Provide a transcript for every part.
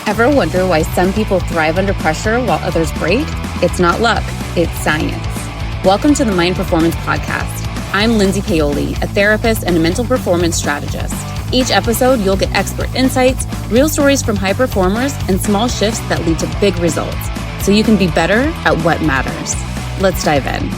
Ever wonder why some people thrive under pressure while others break? It's not luck, it's science. Welcome to the Mind Performance Podcast. I'm Lindsay Paoli, a therapist and a mental performance strategist. Each episode, you'll get expert insights, real stories from high performers, and small shifts that lead to big results, so you can be better at what matters. Let's dive in.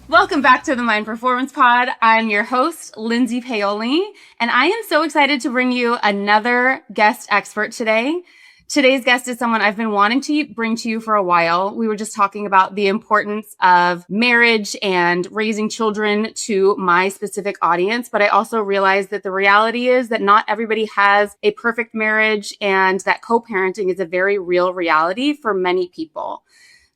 Welcome back to the Mind Performance Pod. I'm your host, Lindsay Paoli, and I am so excited to bring you another guest expert today. Today's guest is someone I've been wanting to bring to you for a while. We were just talking about the importance of marriage and raising children to my specific audience, but I also realized that the reality is that not everybody has a perfect marriage and that co-parenting is a very real reality for many people.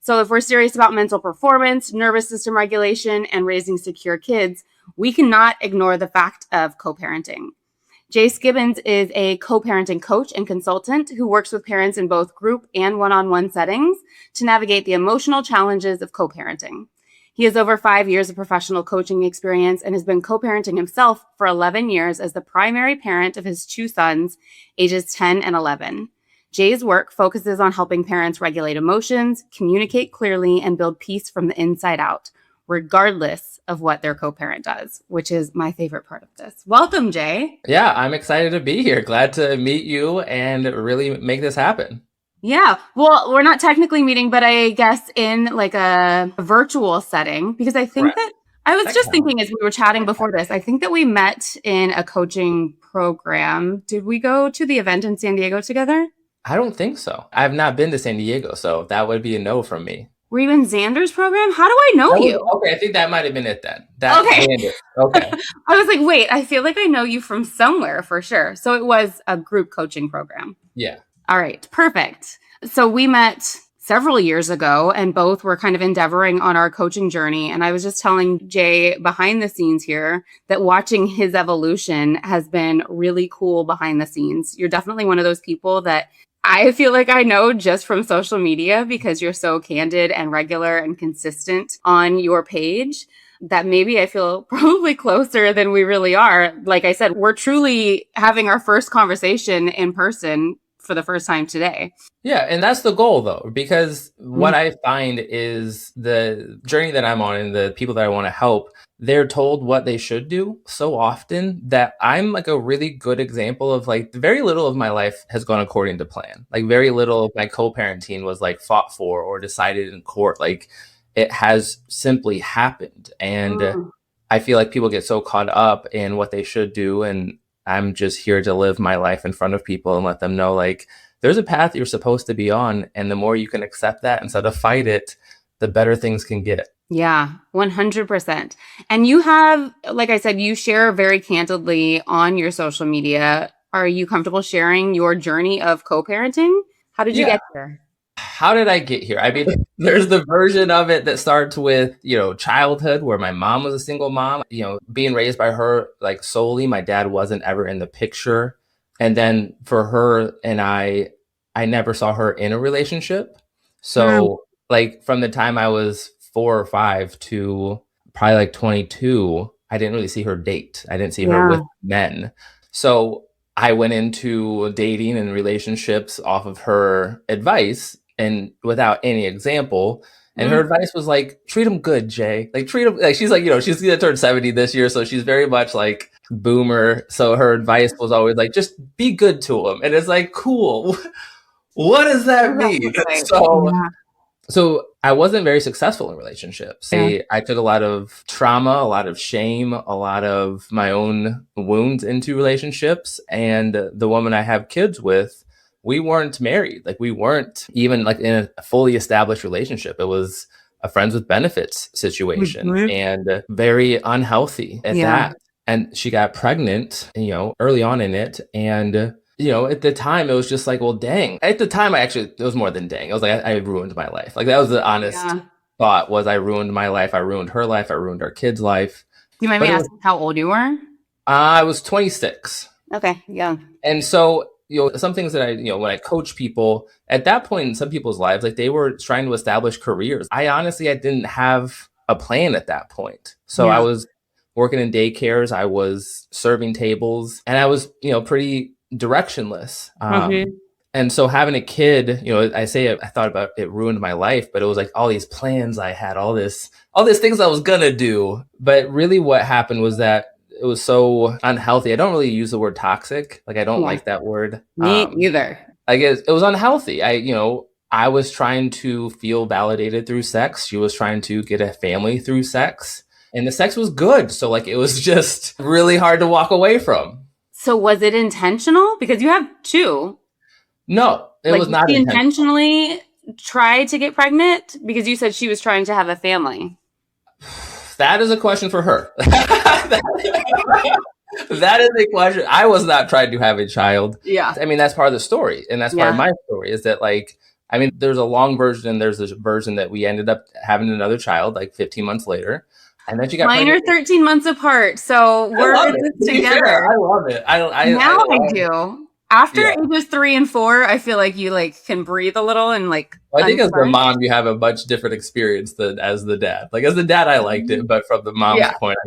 So if we're serious about mental performance, nervous system regulation, and raising secure kids, we cannot ignore the fact of co-parenting. Jay Skibbins is a co-parenting coach and consultant who works with parents in both group and one-on-one settings to navigate the emotional challenges of co-parenting. He has over 5 years of professional coaching experience and has been co-parenting himself for 11 years as the primary parent of his two sons, ages 10 and 11. Jay's work focuses on helping parents regulate emotions, communicate clearly, and build peace from the inside out, regardless of what their co-parent does, which is my favorite part of this. Welcome, Jay. Yeah, I'm excited to be here. Glad to meet you and really make this happen. Yeah. Well, we're not technically meeting, but I guess in like a virtual setting, because I think that I was just thinking as we were chatting before this, I think that we met in a coaching program. Did we go to the event in San Diego together? I don't think so. I've not been to San Diego, so that would be a no from me. Were you in Xander's program? How do I know you? Okay, I think that might have been it then. Okay. Okay. I was like, wait, I feel like I know you from somewhere for sure. So it was a group coaching program. Yeah. All right, perfect. So we met several years ago and both were kind of endeavoring on our coaching journey. And I was just telling Jay behind the scenes here that watching his evolution has been really cool behind the scenes. You're definitely one of those people that I feel like I know just from social media because you're so candid and regular and consistent on your page that maybe I feel probably closer than we really are. Like I said, we're truly having our first conversation in person for the first time today. Yeah, and that's the goal though, because what I find is the journey that I'm on and the people that I want to help, they're told what they should do so often that I'm like a really good example of like very little of my life has gone according to plan. Like very little of my co-parenting was like fought for or decided in court. Like it has simply happened. And I feel like people get so caught up in what they should do. And I'm just here to live my life in front of people and let them know like there's a path you're supposed to be on. And the more you can accept that instead of fight it, the better things can get. Yeah, 100%. And you have, like I said, you share very candidly on your social media. Are you comfortable sharing your journey of co-parenting? How did you get here? How did I get here? I mean, there's the version of it that starts with, childhood where my mom was a single mom, being raised by her like solely. My dad wasn't ever in the picture. And then for her and I never saw her in a relationship. So like from the time I was 4 or 5 to probably like 22, I didn't really see her date. I didn't see her with men. So I went into dating and relationships off of her advice and without any example. And her advice was like, treat him good, Jay. Like treat him like she's like, she's gonna turn 70 this year. So she's very much like boomer. So her advice was always like, just be good to him. And it's like, cool. What does that mean? So I wasn't very successful in relationships. I took a lot of trauma, a lot of shame, a lot of my own wounds into relationships. And the woman I have kids with, we weren't married. Like we weren't even like in a fully established relationship. It was a friends with benefits situation and very unhealthy at that. And she got pregnant, early on in it. And at the time, it was just like, well, dang. At the time, it was more than dang. It was like, I ruined my life. Like, that was the honest thought was I ruined my life. I ruined her life. I ruined our kid's life. Do you mind me asking how old you were? I was 26. Okay, young. And so, some things that I, when I coach people, at that point in some people's lives, like they were trying to establish careers. I didn't have a plan at that point. So I was working in daycares. I was serving tables and I was, pretty directionless. Mm-hmm. And so having a kid, I say I thought about it ruined my life, but it was like all these plans I had, all these things I was gonna do. But really what happened was that it was so unhealthy. I don't really use the word toxic. Like I don't like that word. Me either. I guess it was unhealthy. I was trying to feel validated through sex. She was trying to get a family through sex. And the sex was good. So like it was just really hard to walk away from. So was it intentional? Because you have two. No, it was not intentionally tried to get pregnant because you said she was trying to have a family. That is a question for her. That is a question. I was not trying to have a child. Yeah. I mean, that's part of the story. And that's part of my story is that there's a long version and there's this version that we ended up having another child like 15 months later. And then she got pregnant. Mine are 13 months apart. So we're in this together. I love it. I do. After ages 3 and 4, I feel like you can breathe a little and I think as the mom, you have a much different experience than as the dad. Like as the dad, I liked it, but from the mom's point,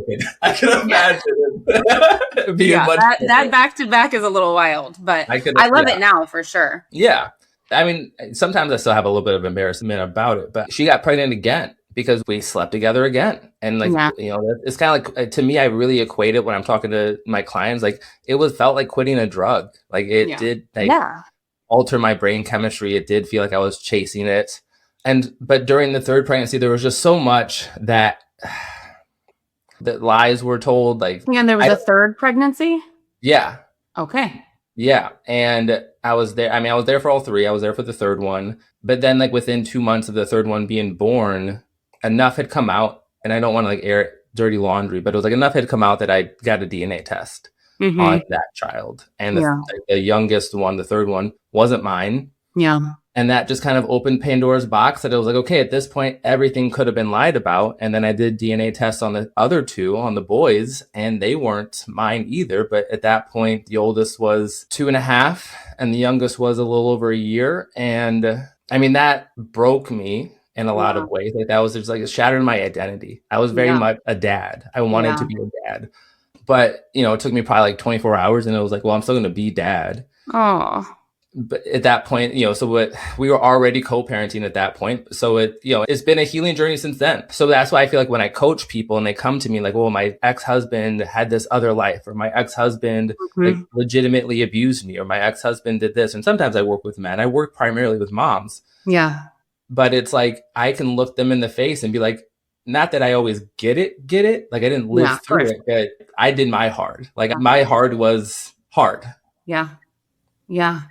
I can imagine it being much that back to back is a little wild, but I love it now for sure. Yeah. I mean, sometimes I still have a little bit of embarrassment about it, but she got pregnant again because we slept together again. And it's kind of like, to me, I really equate it when I'm talking to my clients, like felt like quitting a drug. Like it did alter my brain chemistry. It did feel like I was chasing it. But during the third pregnancy, there was just so much that lies were told. And there was a third pregnancy? Yeah. Okay. Yeah. And I was there. I mean, I was there for all three. I was there for the third one. But then within 2 months of the third one being born, enough had come out, and I don't want to air dirty laundry, but it was enough had come out that I got a DNA test on that child. And the youngest one, the third one, wasn't mine. Yeah. And that just kind of opened Pandora's box that it was okay, at this point, everything could have been lied about. And then I did DNA tests on the other two, on the boys, and they weren't mine either. But at that point, the oldest was 2.5 and the youngest was a little over a year. And I mean, that broke me in a lot of ways. That was just it shattered my identity. I was very much a dad. I wanted to be a dad. But, it took me probably 24 hours and it was well, I'm still going to be dad. Oh. But at that point, we were already co-parenting at that point. So it's been a healing journey since then. So that's why I feel like when I coach people and they come to me well, my ex-husband had this other life, or my ex-husband legitimately abused me, or my ex-husband did this. And sometimes I work with men. I work primarily with moms. Yeah. But it's I can look them in the face and be not that I always get it. I didn't live through it, but I did my hard. My hard was hard. Yeah. Yeah.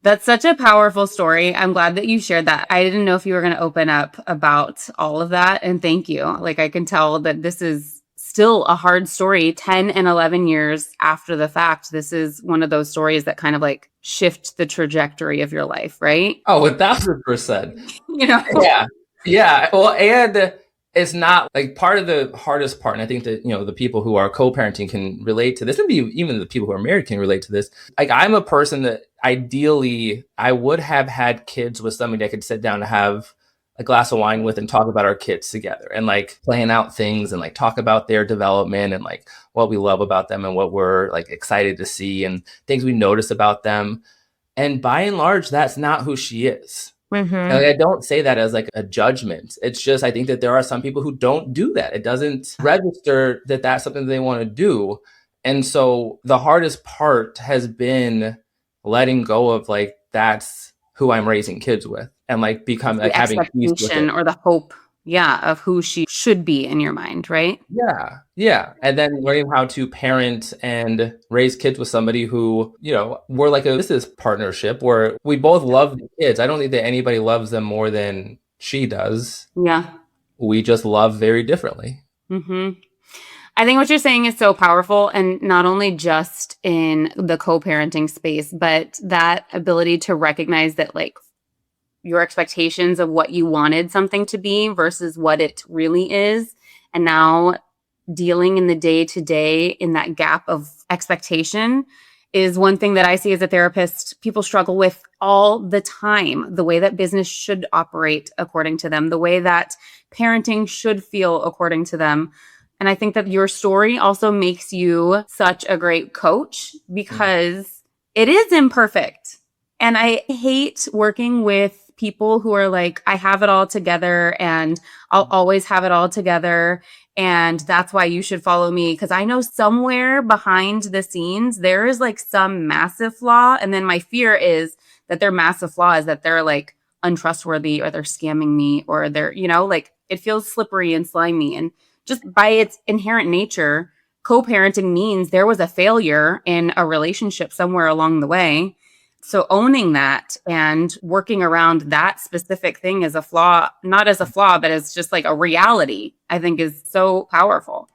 That's such a powerful story. I'm glad that you shared that. I didn't know if you were going to open up about all of that. And thank you. I can tell that this is still a hard story 10 and 11 years after the fact. This is one of those stories that kind of shift the trajectory of your life, right? Oh, 1,000%. Yeah. Yeah. Well, and it's not part of the hardest part. And I think that, the people who are co-parenting can relate to this, and even the people who are married can relate to this. I'm a person that ideally I would have had kids with somebody I could sit down and have a glass of wine with and talk about our kids together and plan out things and talk about their development and what we love about them and what we're excited to see and things we notice about them. And by and large, that's not who she is. Mm-hmm. And I don't say that as a judgment. It's just, I think that there are some people who don't do that. It doesn't register that that's something they want to do. And so the hardest part has been letting go of that's who I'm raising kids with, and become having peace with it. Or the hope, of who she should be in your mind, right? Yeah. And then learning how to parent and raise kids with somebody who, we're a business partnership where we both love the kids. I don't think that anybody loves them more than she does. Yeah. We just love very differently. Mm-hmm. I think what you're saying is so powerful, and not only just in the co-parenting space, but that ability to recognize that your expectations of what you wanted something to be versus what it really is. And now dealing in the day-to-day in that gap of expectation is one thing that I see as a therapist people struggle with all the time. The way that business should operate according to them, the way that parenting should feel according to them. And I think that your story also makes you such a great coach because it is imperfect. And I hate working with people who are like, I have it all together and I'll always have it all together. And that's why you should follow me. Because I know somewhere behind the scenes, there is like some massive flaw. And then my fear is that their massive flaw is that they're like untrustworthy or they're scamming me or they're, like it feels slippery and slimy. And just by its inherent nature, co-parenting means there was a failure in a relationship somewhere along the way. So owning that and working around that specific thing as a flaw, not as a flaw, but as just like a reality, I think is so powerful.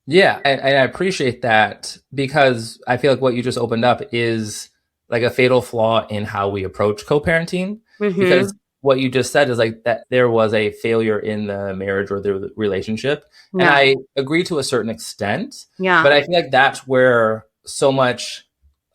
Yeah, and I appreciate that because I feel like what you just opened up is like a fatal flaw in how we approach co-parenting. Mm-hmm. Because what you just said is like that there was a failure in the marriage or the relationship. Yeah. And I agree to a certain extent. Yeah. But I feel like that's where so much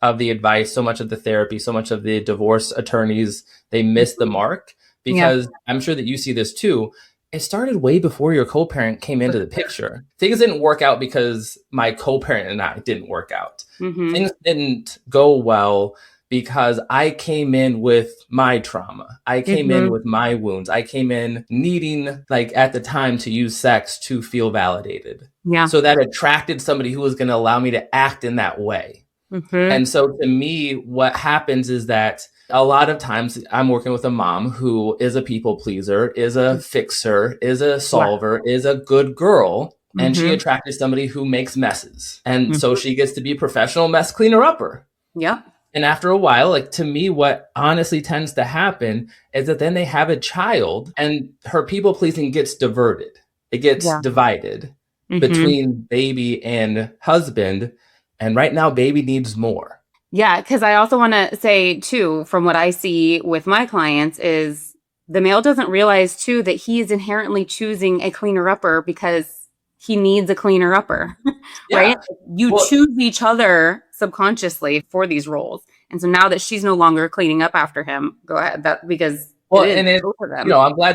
of the advice, so much of the therapy, so much of the divorce attorneys, they miss the mark because I'm sure that you see this too. It started way before your co-parent came into the picture. Things didn't work out because my co-parent and I didn't work out. Mm-hmm. Things didn't go well because I came in with my trauma. I came in with my wounds. I came in needing, like at the time, to use sex to feel validated. Yeah. So that attracted somebody who was going to allow me to act in that way. Mm-hmm. And so to me, what happens is that a lot of times I'm working with a mom who is a people pleaser, is a fixer, is a solver, is a good girl. And she attracted somebody who makes messes. And so she gets to be a professional mess cleaner upper. Yeah. And after a while, like to me, what honestly tends to happen is that then they have a child and her people pleasing gets diverted. It gets divided between baby and husband. And right now, baby needs more. Yeah, because I also want to say, too, from what I see with my clients is the male doesn't realize, too, that he is inherently choosing a cleaner upper because he needs a cleaner upper, right? You choose each other subconsciously for these roles. And so now that she's no longer cleaning up after him, go ahead. I'm glad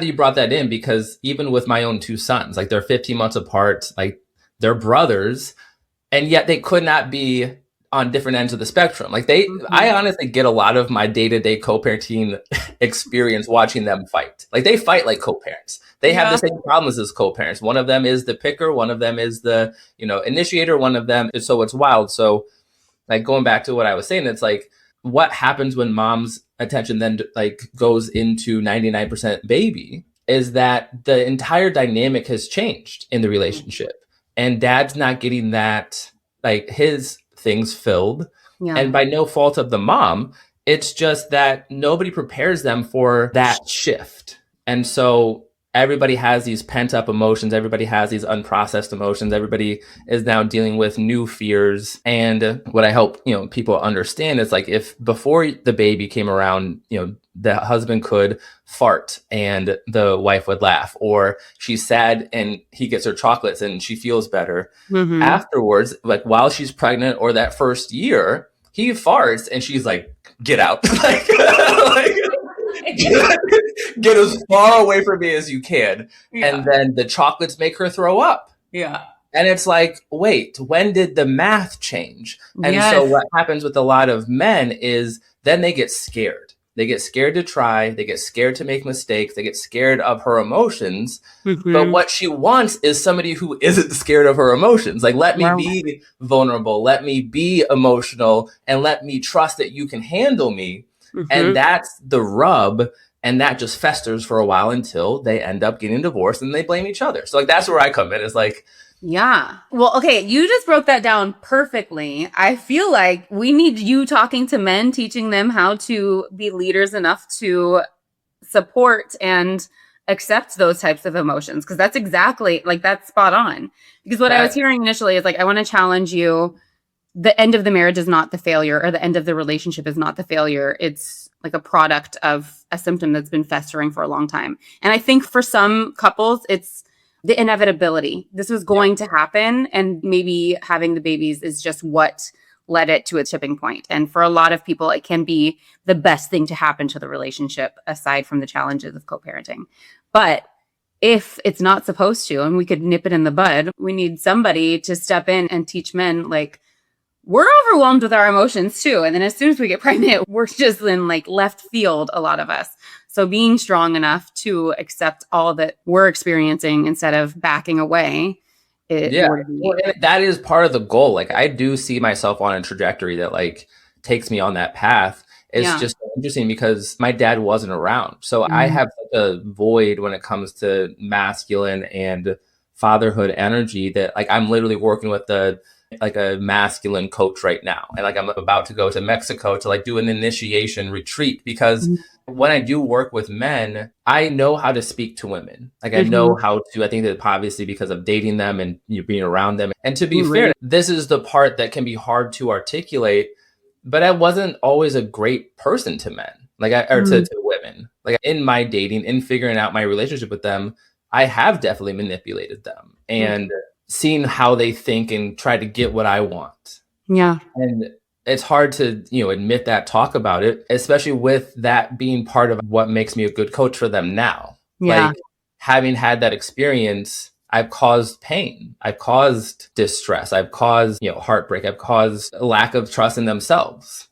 that you brought that in because even with my own two sons, like they're 15 months apart, like they're brothers. And yet they could not be on different ends of the spectrum. Like I honestly get a lot of my day-to-day co-parenting experience watching them fight. Like they fight like co-parents. They have the same problems as co-parents. One of them is the picker. One of them is the, initiator. One of them is so it's wild. So like going back to what I was saying, it's like what happens when mom's attention then like goes into 99% baby is that the entire dynamic has changed in the relationship. And dad's not getting that, like his things filled. Yeah. And by no fault of the mom, it's just that nobody prepares them for that shift. And so everybody has these pent up emotions. Everybody has these unprocessed emotions. Everybody is now dealing with new fears. And what I hope, people understand is like if before the baby came around, the husband could fart and the wife would laugh, or she's sad and he gets her chocolates and she feels better. Mm-hmm. Afterwards, like while she's pregnant or that first year, he farts and she's like, get out. Get as far away from me as you can. Yeah. And then the chocolates make her throw up. Yeah. And it's like, wait, when did the math change? And so what happens with a lot of men is then they get scared. They get scared to try. They get scared to make mistakes. They get scared of her emotions. Mm-hmm. But what she wants is somebody who isn't scared of her emotions. Like, let me be vulnerable. Let me be emotional. And let me trust that you can handle me. Mm-hmm. And that's the rub. And that just festers for a while until they end up getting divorced and they blame each other. So like, that's where I come in. It's like, yeah. Well, okay. You just broke that down perfectly. I feel like we need you talking to men, teaching them how to be leaders enough to support and accept those types of emotions. Cause that's exactly like, that's spot on. Because what I was hearing initially is like, I want to challenge you. The end of the marriage is not the failure, or the end of the relationship is not the failure. It's like a product of a symptom that's been festering for a long time. And I think for some couples, it's the inevitability. This was going to happen. And maybe having the babies is just what led it to a tipping point. And for a lot of people, it can be the best thing to happen to the relationship, aside from the challenges of co-parenting. But if it's not supposed to, and we could nip it in the bud, we need somebody to step in and teach men, like, we're overwhelmed with our emotions too. And then as soon as we get pregnant, we're just in like left field, a lot of us. So being strong enough to accept all that we're experiencing instead of backing away. Well, and that is part of the goal. Like I do see myself on a trajectory that like takes me on that path. It's just interesting because my dad wasn't around. So I have such a void when it comes to masculine and fatherhood energy that like I'm literally working with a masculine coach right now. And like I'm about to go to Mexico to like do an initiation retreat because when I do work with men, I know how to speak to women. Like I know how to, I think that obviously because of dating them and being around them. And to be fair, this is the part that can be hard to articulate, but I wasn't always a great person to men, to women. Like in my dating, in figuring out my relationship with them, I have definitely manipulated them and seen how they think and try to get what I want. Yeah. And it's hard to, admit that, talk about it, especially with that being part of what makes me a good coach for them now. Yeah. Like having had that experience, I've caused pain. I've caused distress. I've caused, heartbreak. I've caused a lack of trust in themselves.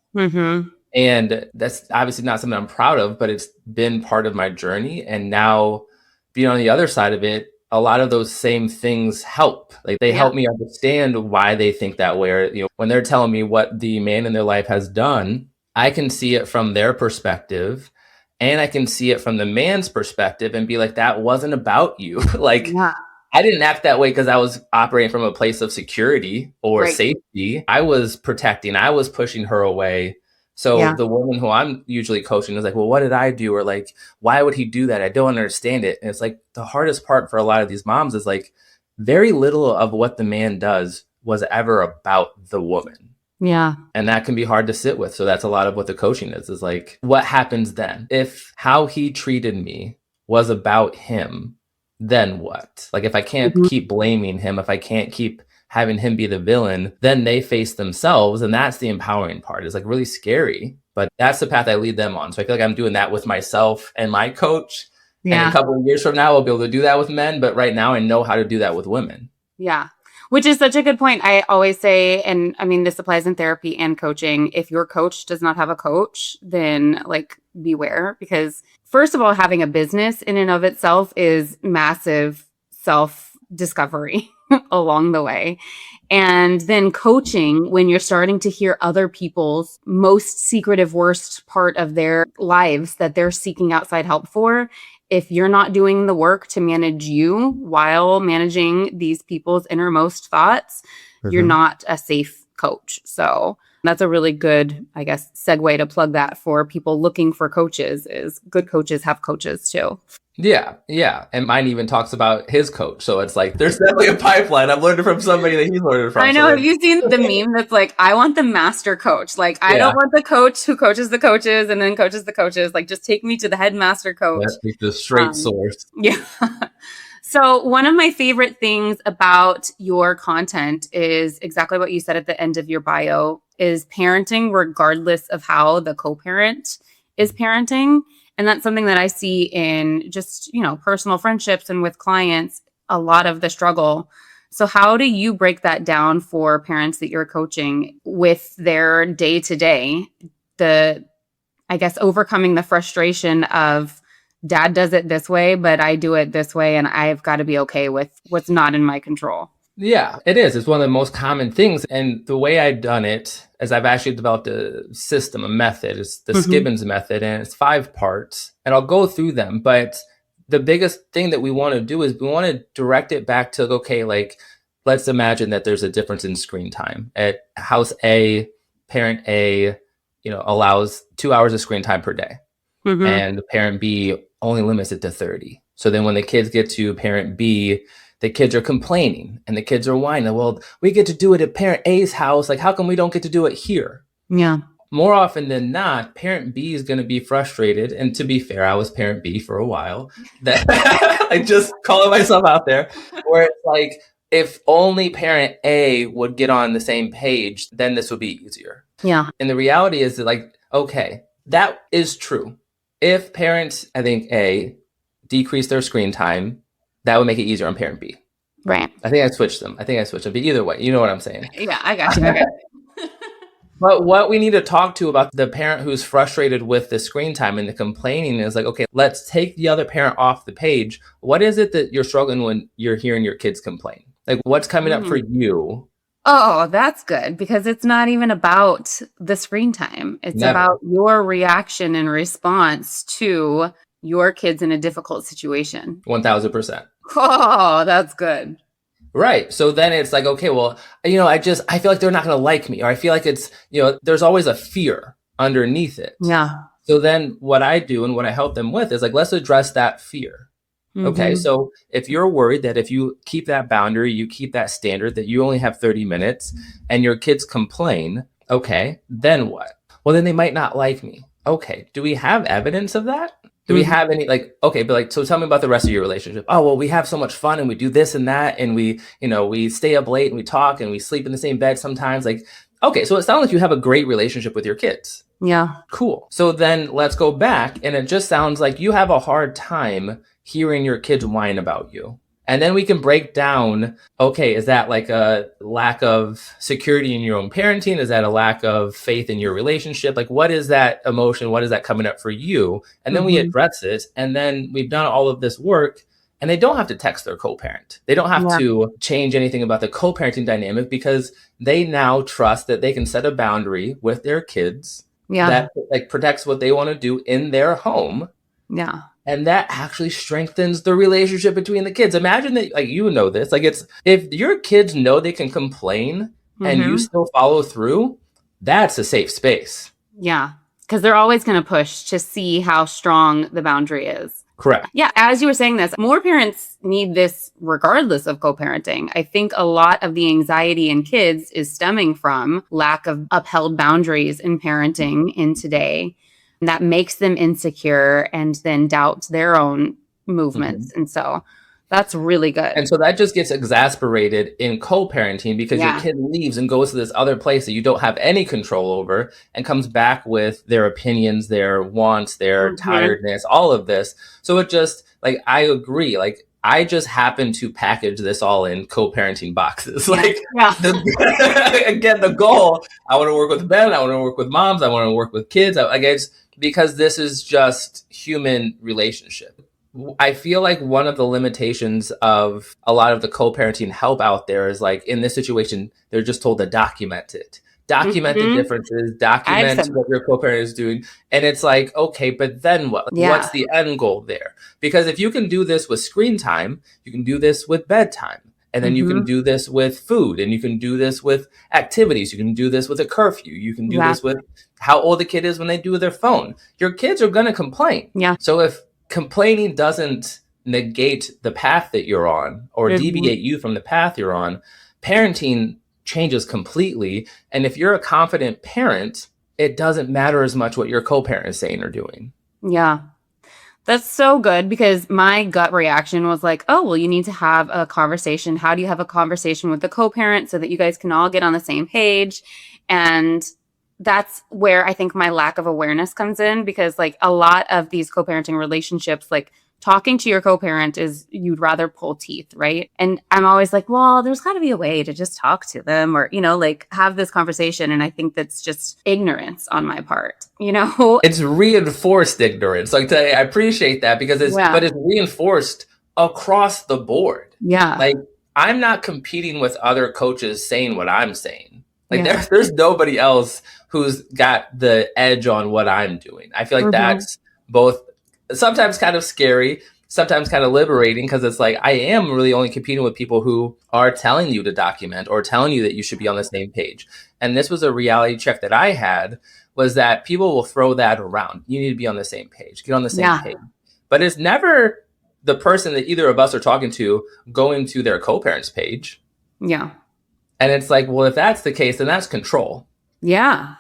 And that's obviously not something I'm proud of, but it's been part of my journey. And now being on the other side of it, a lot of those same things help. Like they help me understand why they think that way. Or, when they're telling me what the man in their life has done, I can see it from their perspective and I can see it from the man's perspective and be like, that wasn't about you. I didn't act that way because I was operating from a place of security or safety. I was protecting, I was pushing her away. So the woman who I'm usually coaching is like, well, what did I do? Or like, why would he do that? I don't understand it. And it's like the hardest part for a lot of these moms is like very little of what the man does was ever about the woman. Yeah. And that can be hard to sit with. So that's a lot of what the coaching is like, what happens then? If how he treated me was about him, then what? Like if I can't keep blaming him, if I can't keep having him be the villain, then they face themselves. And that's the empowering part. It's like really scary, but that's the path I lead them on. So I feel like I'm doing that with myself and my coach. Yeah. And a couple of years from now, I'll be able to do that with men. But right now I know how to do that with women. Yeah. Which is such a good point. I always say, and I mean, this applies in therapy and coaching. If your coach does not have a coach, then like beware, because first of all, having a business in and of itself is massive self-discovery along the way. And then coaching, when you're starting to hear other people's most secretive, worst part of their lives that they're seeking outside help for, if you're not doing the work to manage you while managing these people's innermost thoughts, you're not a safe coach. So that's a really good, I guess, segue to plug that for people looking for coaches is good coaches have coaches too. Yeah. And mine even talks about his coach. So it's like, there's definitely a pipeline. I've learned it from somebody that he's learned it from. I know. Have you seen the meme that's like, I want the master coach. Like, I don't want the coach who coaches the coaches and then coaches the coaches. Like, just take me to the headmaster coach. That's the straight source. Yeah. So one of my favorite things about your content is exactly what you said at the end of your bio is parenting regardless of how the co-parent is parenting. And that's something that I see in just, personal friendships and with clients, a lot of the struggle. So how do you break that down for parents that you're coaching with their day-to-day, overcoming the frustration of dad does it this way, but I do it this way, and I've got to be okay with what's not in my control? Yeah, it is. It's one of the most common things. And the way I've done it is I've actually developed a system, a method. It's the Skibbins method, and it's 5 parts. And I'll go through them. But the biggest thing that we want to do is we want to direct it back to, okay, like, let's imagine that there's a difference in screen time. At house A, parent A, allows 2 hours of screen time per day. And parent B only limits it to 30. So then when the kids get to parent B, the kids are complaining and the kids are whining. Well, we get to do it at parent A's house. Like, how come we don't get to do it here? Yeah. More often than not, parent B is going to be frustrated. And to be fair, I was parent B for a while. That I just calling myself out there, where it's like, if only parent A would get on the same page, then this would be easier. Yeah. And the reality is that, like, okay, that is true. If parents, I think A, decrease their screen time, that would make it easier on parent B. Right. I think I switched them. But either way, you know what I'm saying. Yeah, I got you. But what we need to talk to about the parent who's frustrated with the screen time and the complaining is like, okay, let's take the other parent off the page. What is it that you're struggling when you're hearing your kids complain? Like, what's coming up for you? Oh, that's good, because it's not even about the screen time. It's Never. about your reaction and response to your kids in a difficult situation. 1000%. Oh, that's good. Right. So then it's like, okay, well, I feel like they're not going to like me, or I feel like it's, there's always a fear underneath it. Yeah. So then what I do and what I help them with is like, let's address that fear. Okay, so if you're worried that if you keep that boundary, you keep that standard that you only have 30 minutes and your kids complain, okay, then what? Well, then they might not like me. Okay, do we have evidence of that? Do we have any so tell me about the rest of your relationship. Oh, well, we have so much fun and we do this and that and we stay up late and we talk and we sleep in the same bed sometimes. Like, okay, so it sounds like you have a great relationship with your kids. Yeah. Cool. So then let's go back, and it just sounds like you have a hard time hearing your kids whine about you. And then we can break down, okay, is that like a lack of security in your own parenting? Is that a lack of faith in your relationship? Like, what is that emotion? What is that coming up for you? And then we address it. And then we've done all of this work, and they don't have to text their co-parent. They don't have to change anything about the co-parenting dynamic, because they now trust that they can set a boundary with their kids that like protects what they want to do in their home. Yeah. And that actually strengthens the relationship between the kids. Imagine that, like, this, like, it's, if your kids know they can complain and you still follow through, that's a safe space. Yeah. Because they're always going to push to see how strong the boundary is. Correct. Yeah. As you were saying this, more parents need this regardless of co-parenting. I think a lot of the anxiety in kids is stemming from lack of upheld boundaries in parenting in today. That makes them insecure and then doubt their own movements. And so that's really good. And so that just gets exasperated in co-parenting, because your kid leaves and goes to this other place that you don't have any control over and comes back with their opinions, their wants, their tiredness, all of this. So it just, like, I agree. Like, I just happen to package this all in co-parenting boxes. Like, again, the goal, I want to work with men, I want to work with moms, I want to work with kids. I guess because this is just human relationship. I feel like one of the limitations of a lot of the co-parenting help out there is, like, in this situation, they're just told to document it. Document the differences, document what your co-parent is doing. And it's like, okay, but then what? What's the end goal there? Because if you can do this with screen time, you can do this with bedtime. And then you can do this with food, and you can do this with activities. You can do this with a curfew. You can do this with how old the kid is when they do their phone. Your kids are going to complain. Yeah. So if complaining doesn't negate the path that you're on or deviate you from the path you're on, parenting changes completely. And if you're a confident parent, it doesn't matter as much what your co-parent is saying or doing. Yeah. That's so good, because my gut reaction was like, oh, well, you need to have a conversation. How do you have a conversation with the co-parent so that you guys can all get on the same page? And that's where I think my lack of awareness comes in, because, like, a lot of these co-parenting relationships, like, talking to your co-parent is, you'd rather pull teeth, right? And I'm always like, well, there's got to be a way to just talk to them, or, like, have this conversation. And I think that's just ignorance on my part, It's reinforced ignorance. Like, I appreciate that, because but it's reinforced across the board. Yeah. Like, I'm not competing with other coaches saying what I'm saying. Like, there's nobody else who's got the edge on what I'm doing. I feel like that's both sometimes kind of scary, sometimes kind of liberating, because it's like, I am really only competing with people who are telling you to document or telling you that you should be on the same page. And this was a reality check that I had, was that people will throw that around. You need to be on the same page, get on the same page. But it's never the person that either of us are talking to going to their co-parent's page. Yeah. And it's like, well, if that's the case, then that's control. Yeah.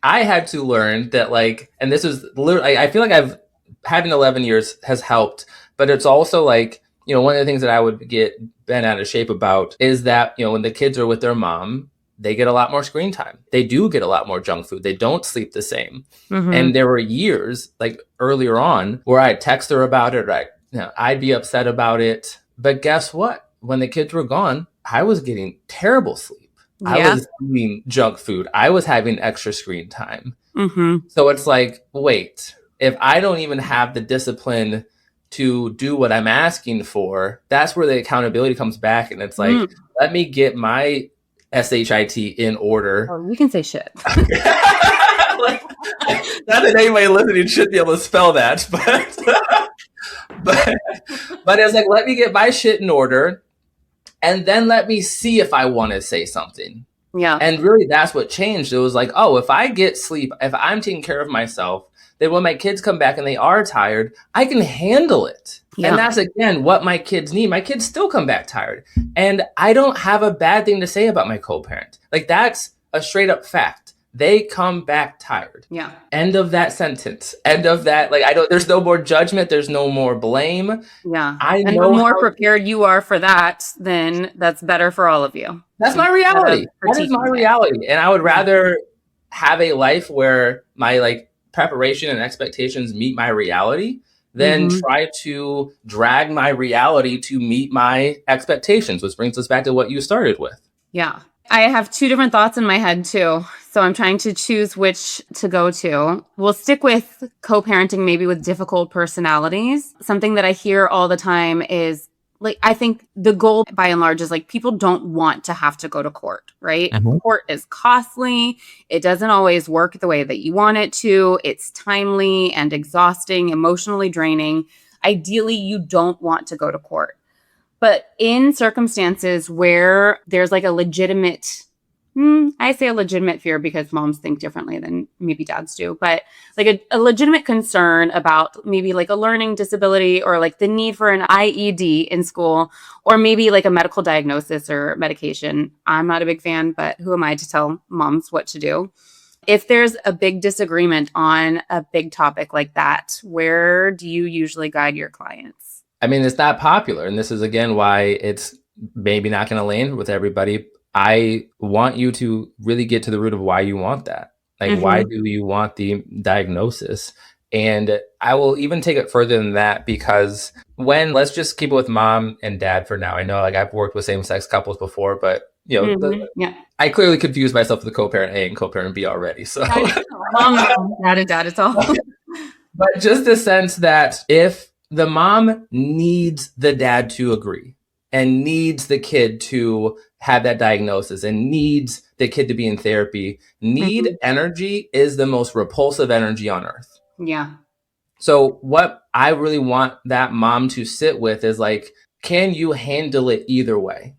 I had to learn that, like, and this is literally, I feel like having 11 years has helped, but it's also like, one of the things that I would get bent out of shape about is that, when the kids are with their mom, they get a lot more screen time. They do get a lot more junk food. They don't sleep the same. And there were years, like, earlier on, where I'd text her about it, or I'd be upset about it. But guess what? When the kids were gone, I was getting terrible sleep. I Yeah. was eating junk food. I was having extra screen time. Mm-hmm. So it's like, wait, if I don't even have the discipline to do what I'm asking for, that's where the accountability comes back. And it's like, let me get my SHIT in order. Oh, we can say shit. Like, not that anybody listening should be able to spell that, but it's like, let me get my shit in order, and then let me see if I want to say something. Yeah. And really, that's what changed. It was like, oh, if I get sleep, if I'm taking care of myself, then when my kids come back and they are tired, I can handle it. Yeah. And that's, again, what my kids need. My kids still come back tired. And I don't have a bad thing to say about my co-parent. Like, that's a straight up fact. They come back tired. Yeah. End of that sentence. End of that. Like, there's no more judgment. There's no more blame. Yeah. And the more prepared you are for that, then that's better for all of you. That's my reality. That is my reality. And I would rather have a life where my preparation and expectations meet my reality than try to drag my reality to meet my expectations, which brings us back to what you started with. Yeah. I have two different thoughts in my head too. So I'm trying to choose which to go to. We'll stick with co-parenting, maybe with difficult personalities. Something that I hear all the time is, like, I think the goal by and large is like, people don't want to have to go to court, right? Court is costly. It doesn't always work the way that you want it to. It's timely and exhausting, emotionally draining. Ideally, you don't want to go to court. But in circumstances where there's like a legitimate, I say a legitimate fear because moms think differently than maybe dads do, but like a legitimate concern about maybe like a learning disability or like the need for an IED in school, or maybe like a medical diagnosis or medication. I'm not a big fan, but who am I to tell moms what to do? If there's a big disagreement on a big topic like that, where do you usually guide your clients? I mean, it's not popular. And this is, again, why it's maybe not going to land with everybody. I want you to really get to the root of why you want that. Like, why do you want the diagnosis? And I will even take it further than that, because let's just keep it with mom and dad for now. I know, like, I've worked with same-sex couples before, but I clearly confused myself with the co-parent A and co-parent B already. So mom, dad, and dad, it's all. But just the sense that if the mom needs the dad to agree and needs the kid to have that diagnosis and needs the kid to be in therapy, energy is the most repulsive energy on earth. Yeah. So what I really want that mom to sit with is like, can you handle it either way?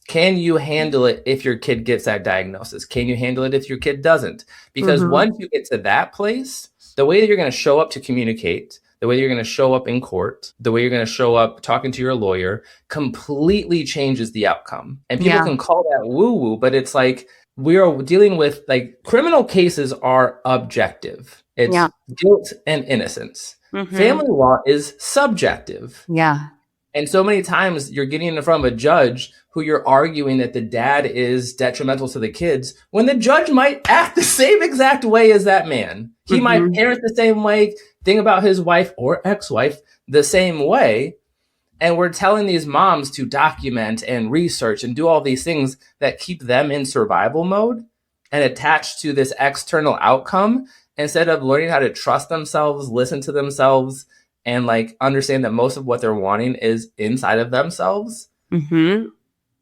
Can you handle it if your kid gets that diagnosis? Can you handle it if your kid doesn't? Because once you get to that place, the way that you're going to show up to communicate, the way you're going to show up in court, the way you're going to show up talking to your lawyer completely changes the outcome. And people can call that woo-woo, but it's like, we are dealing with, like, criminal cases are objective. It's guilt and innocence. Family law is subjective. Yeah. And so many times you're getting in front of a judge who you're arguing that the dad is detrimental to the kids, when the judge might act the same exact way as that man. He might parent the same way, think about his wife or ex-wife the same way. And we're telling these moms to document and research and do all these things that keep them in survival mode and attached to this external outcome, instead of learning how to trust themselves, listen to themselves, and like understand that most of what they're wanting is inside of themselves.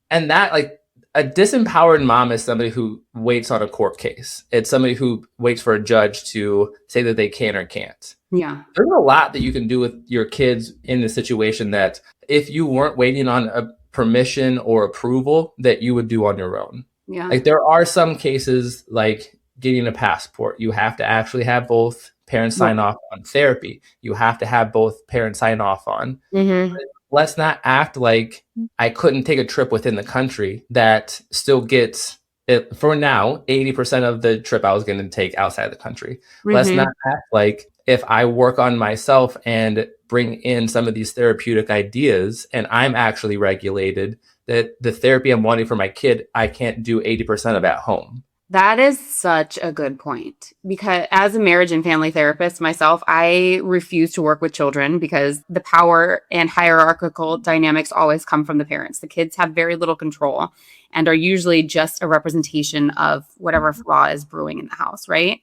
And that, like, a disempowered mom is somebody who waits on a court case. It's somebody who waits for a judge to say that they can or can't. Yeah. There's a lot that you can do with your kids in the situation that if you weren't waiting on a permission or approval, that you would do on your own. Yeah. Like, there are some cases like getting a passport. You have to actually have both parents sign off on. Therapy, you have to have both parents sign off on. Let's not act like I couldn't take a trip within the country that still gets it, for now, 80% of the trip I was going to take outside the country. Let's not act like if I work on myself and bring in some of these therapeutic ideas and I'm actually regulated, that the therapy I'm wanting for my kid, I can't do 80% of at home. That is such a good point, because as a marriage and family therapist myself, I refuse to work with children because the power and hierarchical dynamics always come from the parents. The kids have very little control and are usually just a representation of whatever flaw is brewing in the house, right?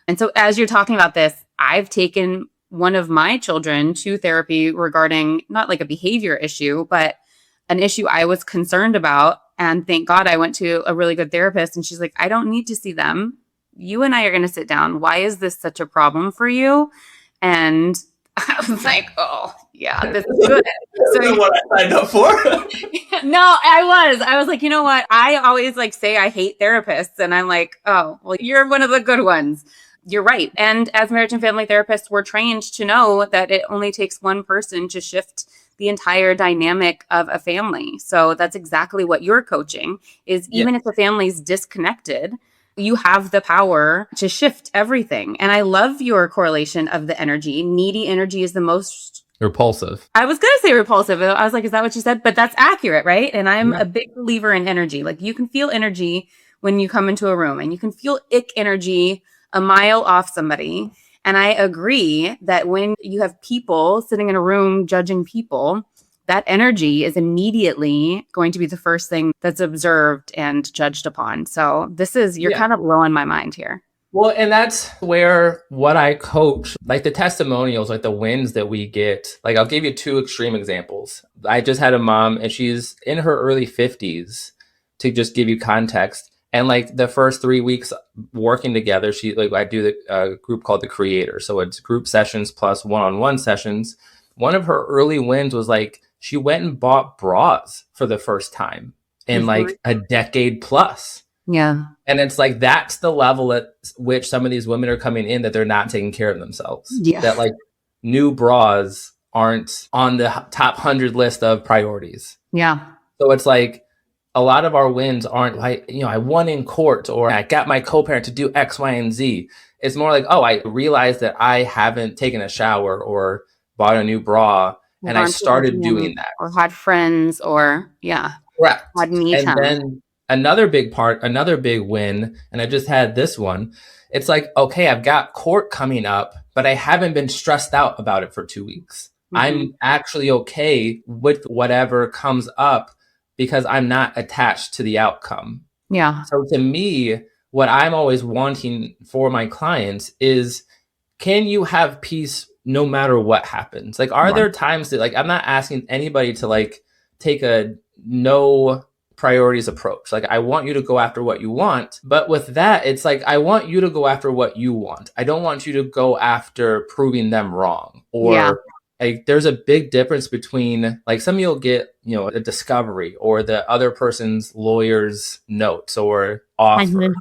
And so as you're talking about this, I've taken one of my children to therapy regarding not like a behavior issue, but an issue I was concerned about. And thank God I went to a really good therapist. And she's like, I don't need to see them. You and I are going to sit down. Why is this such a problem for you? And I was like, oh, yeah, this is good. So what I signed up for? No, I was like, you know what? I always like say I hate therapists. And I'm like, oh, well, you're one of the good ones. You're right. And as marriage and family therapists, we're trained to know that it only takes one person to shift the entire dynamic of a family. So that's exactly what you're coaching is even if the family's disconnected, you have the power to shift everything. And I love your correlation of the energy. Needy energy is the most repulsive. I was going to say repulsive. I was like, is that what you said? But that's accurate, right? And I'm a big believer in energy. Like you can feel energy when you come into a room and you can feel ick energy a mile off somebody. And I agree that when you have people sitting in a room judging people, that energy is immediately going to be the first thing that's observed and judged upon. So you're kind of blowing my mind here. Well, and that's where what I coach, like the testimonials, like the wins that we get, like I'll give you two extreme examples. I just had a mom and she's in her early 50s, to just give you context. And like the first 3 weeks working together, I do the group called The Creator. So it's group sessions plus one-on-one sessions. One of her early wins was like she went and bought bras for the first time in like a decade plus. Yeah. And it's like that's the level at which some of these women are coming in, that they're not taking care of themselves. Yeah. That like new bras aren't on the top 100 list of priorities. Yeah. So it's like, a lot of our wins aren't like, I won in court or I got my co-parent to do X, Y, and Z. It's more like, I realized that I haven't taken a shower or bought a new bra, and I started doing that. Or had friends or, Correct. Had me time. And then another big win, and I just had this one. It's like, okay, I've got court coming up, but I haven't been stressed out about it for 2 weeks. Mm-hmm. I'm actually okay with whatever comes up, because I'm not attached to the outcome. Yeah. So to me, what I'm always wanting for my clients is, can you have peace no matter what happens? Like, are there times that, like, I'm not asking anybody to like take a no priorities approach. Like, I want you to go after what you want. But with that, it's like, I want you to go after what you want. I don't want you to go after proving them wrong or like, there's a big difference between like some you'll get, a discovery or the other person's lawyer's notes or offer. Mm-hmm.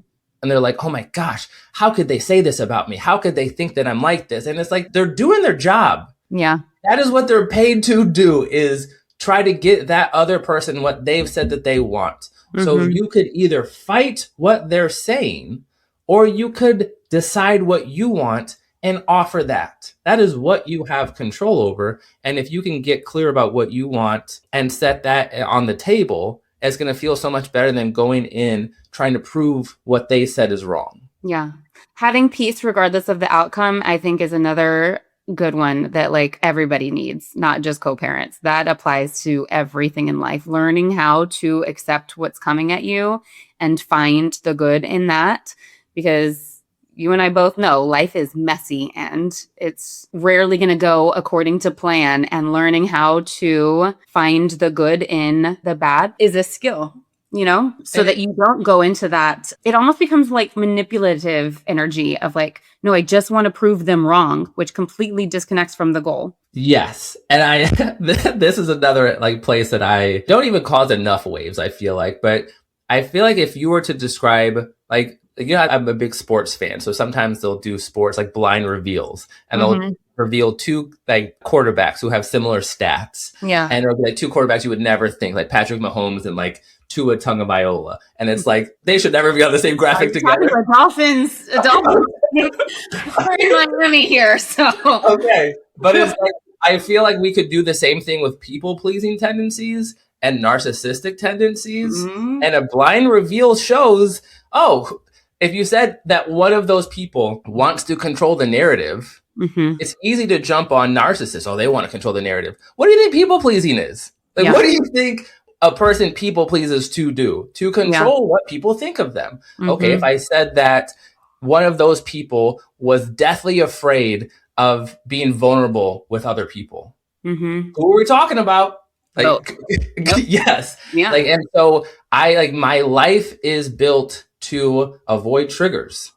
And they're like, oh my gosh, how could they say this about me? How could they think that I'm like this? And it's like, they're doing their job. Yeah. That is what they're paid to do, is try to get that other person what they've said that they want. Mm-hmm. So you could either fight what they're saying, or you could decide what you want and offer that. That is what you have control over. And if you can get clear about what you want and set that on the table, it's going to feel so much better than going in trying to prove what they said is wrong. Yeah. Having peace regardless of the outcome, I think, is another good one that like everybody needs, not just co-parents. That applies to everything in life. Learning how to accept what's coming at you and find the good in that, because you and I both know life is messy and it's rarely going to go according to plan, and learning how to find the good in the bad is a skill, so that you don't go into that. It almost becomes like manipulative energy of like, no, I just want to prove them wrong, which completely disconnects from the goal. Yes. And this is another like place that I don't even cause enough waves, I feel like, but I feel like if you were to describe like, I'm a big sports fan. So sometimes they'll do sports like blind reveals, and they'll reveal two like quarterbacks who have similar stats. Yeah. And it'll be like two quarterbacks you would never think, like Patrick Mahomes and like Tua Tagovailoa. And it's like, they should never be on the same graphic together. Dolphins are in Miami here. So. Okay. But it's like, I feel like we could do the same thing with people pleasing tendencies and narcissistic tendencies. Mm-hmm. And a blind reveal shows, if you said that one of those people wants to control the narrative, it's easy to jump on narcissists. Oh, they want to control the narrative. What do you think people pleasing is? Like, what do you think a person people pleases to do? To control what people think of them. Okay, if I said that one of those people was deathly afraid of being vulnerable with other people, who are we talking about? Like, yes. Yeah. Like, and so my life is built to avoid triggers.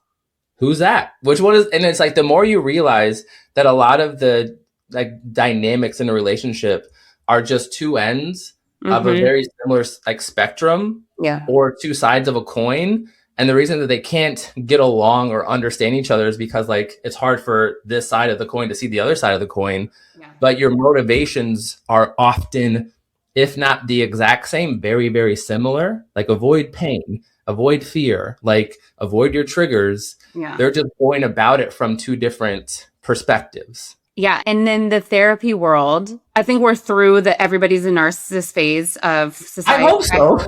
Who's that? Which one is? And it's like, the more you realize that a lot of the like dynamics in a relationship are just two ends of a very similar like spectrum, or two sides of a coin. And the reason that they can't get along or understand each other is because like it's hard for this side of the coin to see the other side of the coin. But your motivations are often, if not the exact same, very, very similar. Like avoid pain, avoid fear, like avoid your triggers. They're just going about it from two different perspectives. Yeah. And in the therapy world, I think we're through the everybody's a narcissist phase of society. I hope so.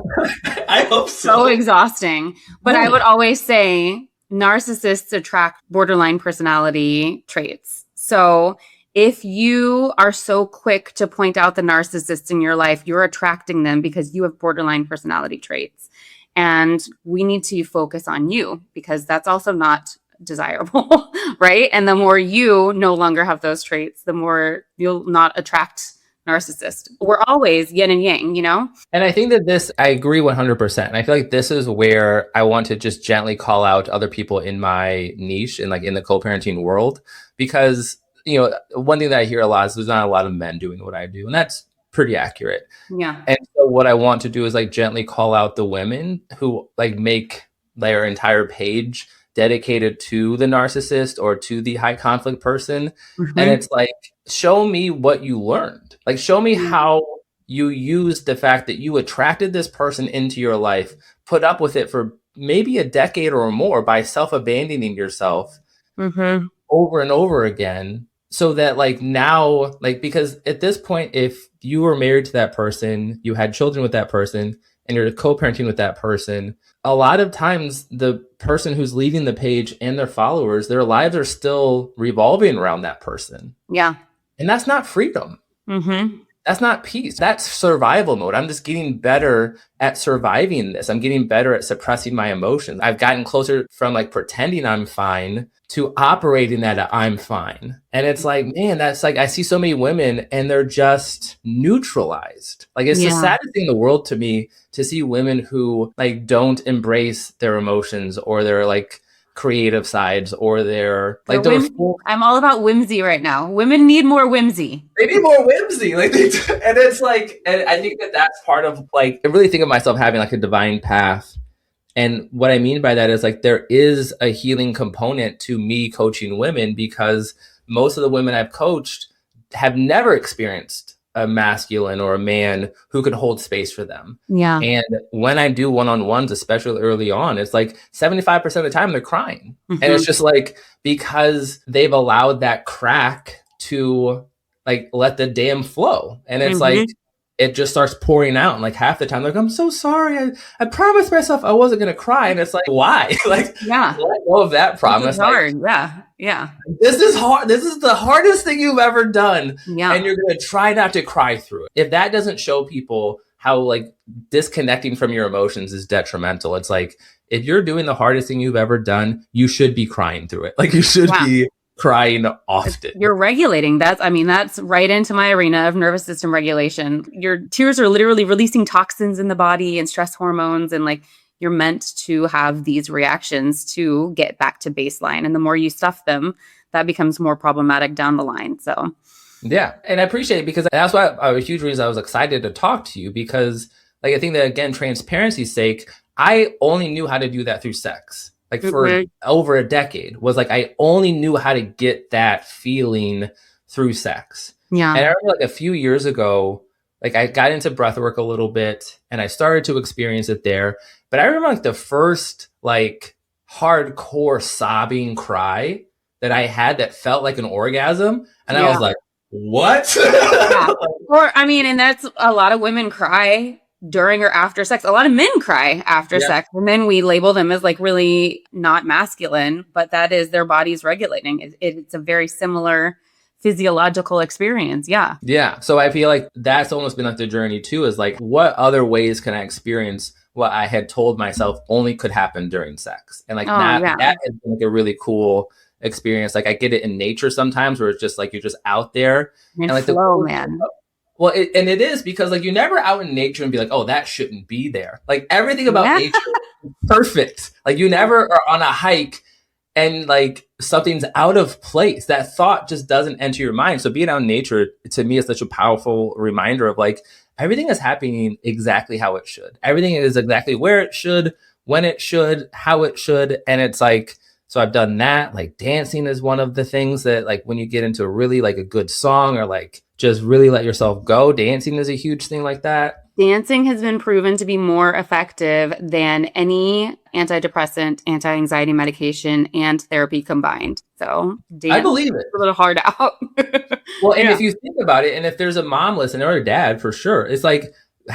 I hope so. So exhausting. But I would always say narcissists attract borderline personality traits. So if you are so quick to point out the narcissists in your life, you're attracting them because you have borderline personality traits. And we need to focus on you because that's also not desirable, right? And the more you no longer have those traits, the more you'll not attract narcissists. We're always yin and yang, you know? And I think that I agree 100%. And I feel like this is where I want to just gently call out other people in my niche and like in the co-parenting world, because, you know, one thing that I hear a lot is there's not a lot of men doing what I do. And that's pretty accurate. Yeah. And so what I want to do is like gently call out the women who like make their entire page dedicated to the narcissist or to the high conflict person. And it's like, show me what you learned. Like, show me how you used the fact that you attracted this person into your life, put up with it for maybe a decade or more by self-abandoning yourself over and over again. So that like now, like, because at this point, if you were married to that person, you had children with that person, and you're co-parenting with that person, a lot of times the person who's leading the page and their followers, their lives are still revolving around that person. Yeah. And that's not freedom. That's not peace. That's survival mode. I'm just getting better at surviving this. I'm getting better at suppressing my emotions. I've gotten closer from like pretending I'm fine to operating at a I'm fine. And it's like, man, that's like, I see so many women and they're just neutralized. Like it's the saddest thing in the world to me to see women who like don't embrace their emotions or their like creative sides or their like I'm all about whimsy right now. Women need more whimsy. They need more whimsy. Like and it's like, and I think that that's part of like, I really think of myself having like a divine path. And what I mean by that is like, there is a healing component to me coaching women because most of the women I've coached have never experienced a masculine or a man who could hold space for them. Yeah. And when I do one-on-ones, especially early on, it's like 75% of the time they're crying. And it's just like, because they've allowed that crack to like, let the dam flow. And it's like, it just starts pouring out. And like half the time they're like, I'm so sorry. I promised myself I wasn't going to cry. And it's like, why? Like, let go of that promise. It's hard. Like, yeah. This is hard. This is the hardest thing you've ever done. Yeah. And you're going to try not to cry through it. If that doesn't show people how like disconnecting from your emotions is detrimental, it's like, if you're doing the hardest thing you've ever done, you should be crying through it. Like you should be crying often. You're regulating. That's right into my arena of nervous system regulation. Your tears are literally releasing toxins in the body and stress hormones. And like, you're meant to have these reactions to get back to baseline. And the more you stuff them, that becomes more problematic down the line. So, yeah. And I appreciate it because that's why a huge reason I was excited to talk to you, because like, I think that again, transparency's sake, I only knew how to do that through sex. Like for over a decade was like, I only knew how to get that feeling through sex. Yeah. And I remember like a few years ago, like I got into breathwork a little bit and I started to experience it there. But I remember like the first like hardcore sobbing cry that I had that felt like an orgasm. And I was like, what? Or, I mean, and that's a lot of women cry during or after sex. A lot of men cry after sex, and then we label them as like really not masculine, but that is their bodies regulating. It's a very similar physiological experience. Yeah. Yeah. So I feel like that's almost been like the journey too, is like, what other ways can I experience what I had told myself only could happen during sex? And like that has been like a really cool experience. Like I get it in nature sometimes where it's just like, you're just out there and like flow, man. Well, and it is because like you're never out in nature and be like, oh, that shouldn't be there. Like everything about nature is perfect. Like you never are on a hike and like something's out of place. That thought just doesn't enter your mind. So being out in nature to me is such a powerful reminder of like everything is happening exactly how it should. Everything is exactly where it should, when it should, how it should. And it's like, so I've done that. Like dancing is one of the things that like when you get into a really like a good song or like just really let yourself go, dancing is a huge thing like that. Dancing has been proven to be more effective than any antidepressant, anti-anxiety medication, and therapy combined. So I believe it. A little hard out. Well, and if you think about it, and if there's a mom listening or a dad, for sure, it's like,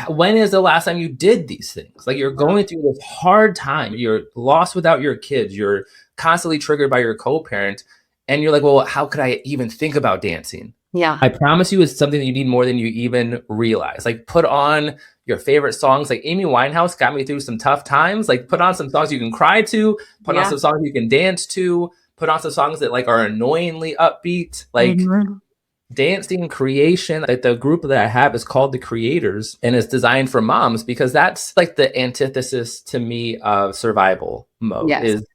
when is the last time you did these things? Like you're going through this hard time. You're lost without your kids. You're constantly triggered by your co-parent. And you're like, well, how could I even think about dancing? Yeah. I promise you it's something that you need more than you even realize. Like put on your favorite songs. Like Amy Winehouse got me through some tough times. Like put on some songs you can cry to, put on some songs you can dance to, put on some songs that like are annoyingly upbeat. Like dancing creation, like the group that I have is called The Creators and it's designed for moms because that's like the antithesis to me of survival mode is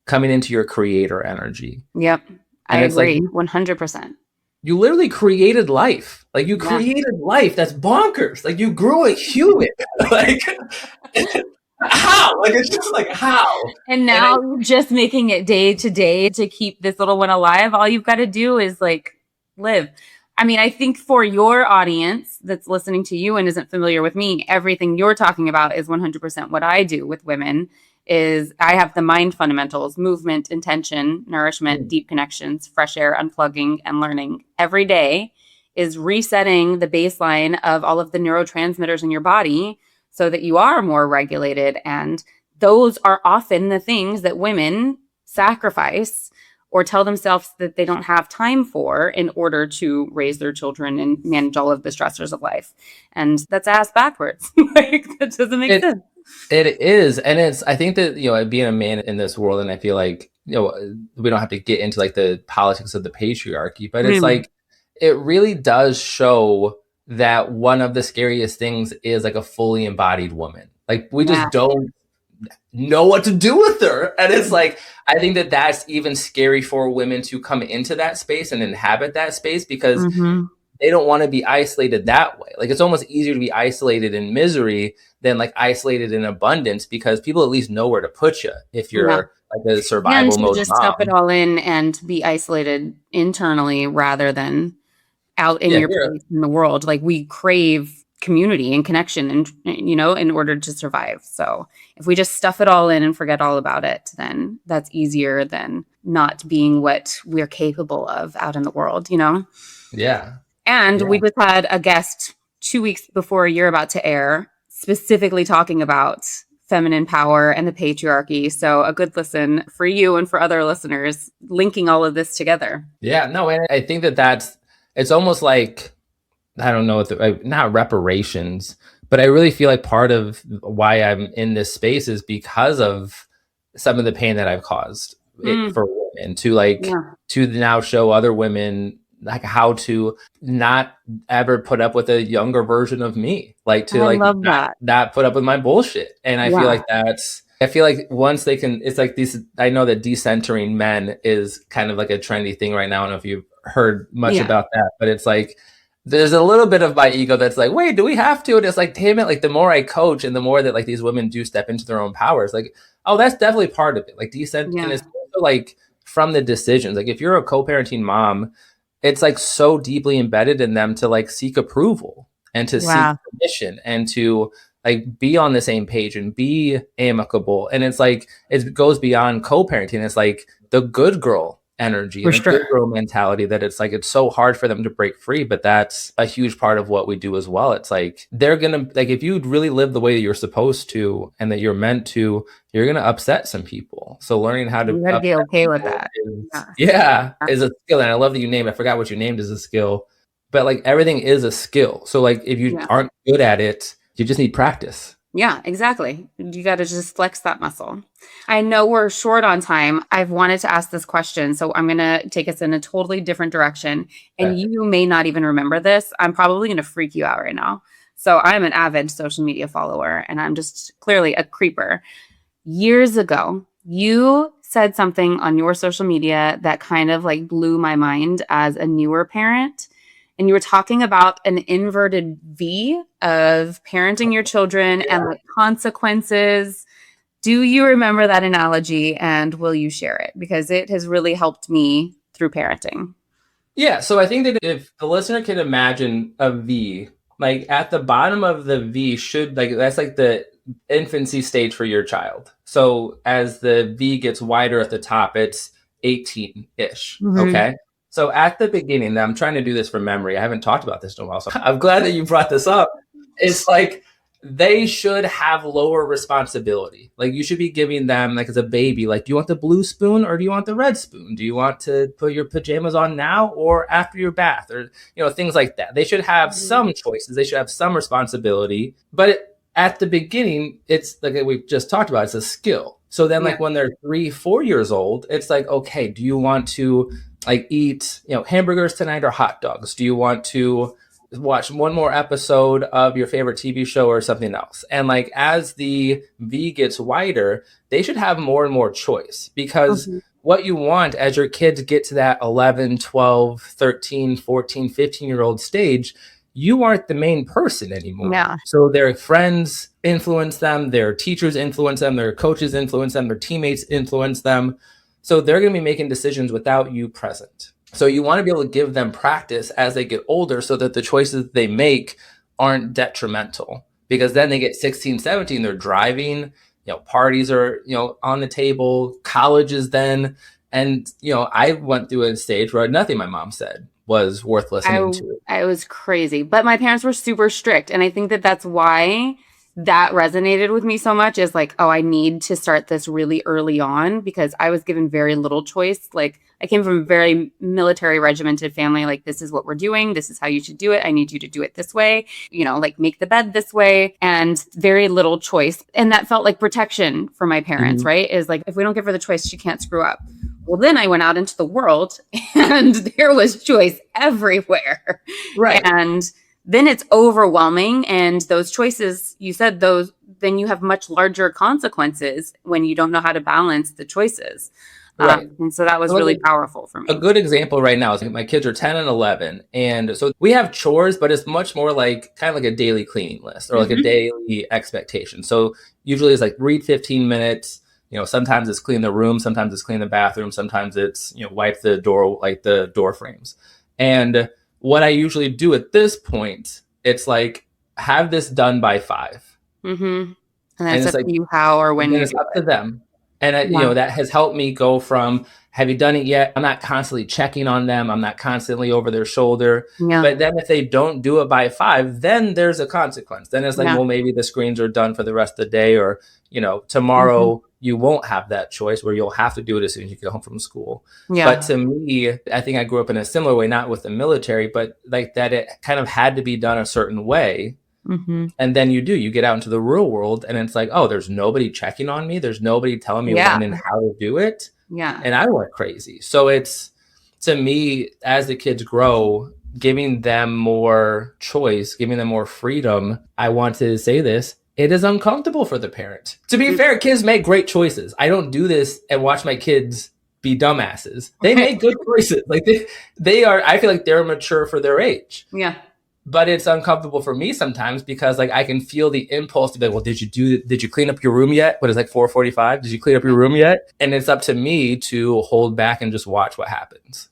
coming into your creator energy. Yep. I agree. Like, 100%. You literally created life. Like you created life. That's bonkers. Like you grew a human. Like how? Like it's just like how? And now you're just making it day to day to keep this little one alive. All you've got to do is like live. I mean, I think for your audience that's listening to you and isn't familiar with me, everything you're talking about is 100% what I do with women. Is I have the mind fundamentals, movement, intention, nourishment, deep connections, fresh air, unplugging, and learning. Every day is resetting the baseline of all of the neurotransmitters in your body so that you are more regulated. And those are often the things that women sacrifice or tell themselves that they don't have time for in order to raise their children and manage all of the stressors of life. And that's ass backwards. Like that doesn't make sense. It is. And I think that, being a man in this world, and I feel like, we don't have to get into like the politics of the patriarchy, but it's like, it really does show that one of the scariest things is like a fully embodied woman. Like we just don't know what to do with her. And it's like, I think that that's even scary for women to come into that space and inhabit that space because they don't want to be isolated that way. Like it's almost easier to be isolated in misery than like isolated in abundance because people at least know where to put you if you're like a survival mode just mom. stuff it all in and be isolated internally rather than out in your place in the world. Like we crave community and connection and, in order to survive. So if we just stuff it all in and forget all about it, then that's easier than not being what we're capable of out in the world, Yeah. And we just had a guest 2 weeks before you're about to air, specifically talking about feminine power and the patriarchy. So a good listen for you and for other listeners, linking all of this together. Yeah, no, and I think it's almost like, I don't know, not reparations, but I really feel like part of why I'm in this space is because of some of the pain that I've caused for women to now show other women like how to not ever put up with a younger version of me, like to not put up with my bullshit. And I feel like I feel like once they can, it's like these, I know that decentering men is kind of like a trendy thing right now. I don't know if you've heard much about that, but it's like, there's a little bit of my ego that's like, wait, do we have to? And it's like, damn it, like the more I coach and the more that like these women do step into their own powers, like, oh, that's definitely part of it. Like decent. And it's also like from the decisions, like if you're a co-parenting mom, it's like so deeply embedded in them to like seek approval and to seek permission and to like be on the same page and be amicable. And it's like, it goes beyond co-parenting. It's like the good girl energy For and a sure. good girl mentality that it's like it's so hard for them to break free, but that's a huge part of what we do as well. It's like they're gonna, like, if you really live the way that you're supposed to and that you're meant to, you're gonna upset some people. So learning how to You got to be upset okay with people that. is a skill. And I love that you named, I forgot what you named as a skill, but like everything is a skill. So like if you aren't good at it, you just need practice. Yeah, exactly. You got to just flex that muscle. I know we're short on time. I've wanted to ask this question, so I'm going to take us in a totally different direction. And you may not even remember this. I'm probably going to freak you out right now. So I'm an avid social media follower, and I'm just clearly a creeper. Years ago, you said something on your social media that kind of like blew my mind as a newer parent. And you were talking about an inverted V of parenting your children and the consequences. Do you remember that analogy, and will you share it? Because it has really helped me through parenting. Yeah. So I think that if the listener can imagine a V, like at the bottom of the V should, like, that's like the infancy stage for your child. So as the V gets wider at the top, it's 18-ish. Okay. So at the beginning, I'm trying to do this from memory. I haven't talked about this in a while, so I'm glad that you brought this up. It's like they should have lower responsibility. Like you should be giving them, like as a baby, like, do you want the blue spoon or do you want the red spoon? Do you want to put your pajamas on now or after your bath? Or, things like that. They should have some choices. They should have some responsibility. But at the beginning, it's like we've just talked about, it's a skill. So then like when they're 3-4 years old, it's like, okay, do you want to like eat, hamburgers tonight or hot dogs? Do you want to watch one more episode of your favorite TV show or something else? And like, as the V gets wider, they should have more and more choice, because what you want as your kids get to that 11, 12, 13, 14, 15-year-old stage, you aren't the main person anymore. Yeah. So their friends influence them, their teachers influence them, their coaches influence them, their teammates influence them. So they're going to be making decisions without you present. So you want to be able to give them practice as they get older so that the choices they make aren't detrimental. Because then they get 16, 17, they're driving, parties are, on the table, colleges then. And, I went through a stage where nothing my mom said was worth listening to. I was crazy. But my parents were super strict. And I think that that's why that resonated with me so much, is like, oh, I need to start this really early on, because I was given very little choice. Like, I came from a very military regimented family. Like, this is what we're doing. This is how you should do it. I need you to do it this way, like make the bed this way, and very little choice. And that felt like protection for my parents, right? Is like, if we don't give her the choice, she can't screw up. Well, then I went out into the world and there was choice everywhere. Right. And then it's overwhelming. And those choices, you said those, then you have much larger consequences when you don't know how to balance the choices. Right. And so that was really powerful for me. A good example right now is my kids are 10 and 11. And so we have chores, but it's much more like kind of like a daily cleaning list or like a daily expectation. So usually it's like read 15 minutes. Sometimes it's clean the room. Sometimes it's clean the bathroom. Sometimes it's, wipe the door, like the door frames. And what I usually do at this point, it's like, have this done by 5. And that's up to you how or when you do it. It's up to them. And, that has helped me go from, have you done it yet? I'm not constantly checking on them. I'm not constantly over their shoulder. Yeah. But then if they don't do it by 5, then there's a consequence. Then it's like, well, maybe the screens are done for the rest of the day, or, tomorrow you won't have that choice where you'll have to do it as soon as you get home from school. Yeah. But to me, I think I grew up in a similar way, not with the military, but like that it kind of had to be done a certain way. And then you get out into the real world and it's like, oh, there's nobody checking on me. There's nobody telling me when and how to do it. Yeah. And I went crazy. So it's, to me, as the kids grow, giving them more choice, giving them more freedom. I want to say this. It is uncomfortable for the parent. To be fair, kids make great choices. I don't do this and watch my kids be dumbasses. They make good choices. Like they are, I feel like they're mature for their age. Yeah. But it's uncomfortable for me sometimes because like I can feel the impulse to be like, well, did you clean up your room yet? What is like 4:45? Did you clean up your room yet? And it's up to me to hold back and just watch what happens.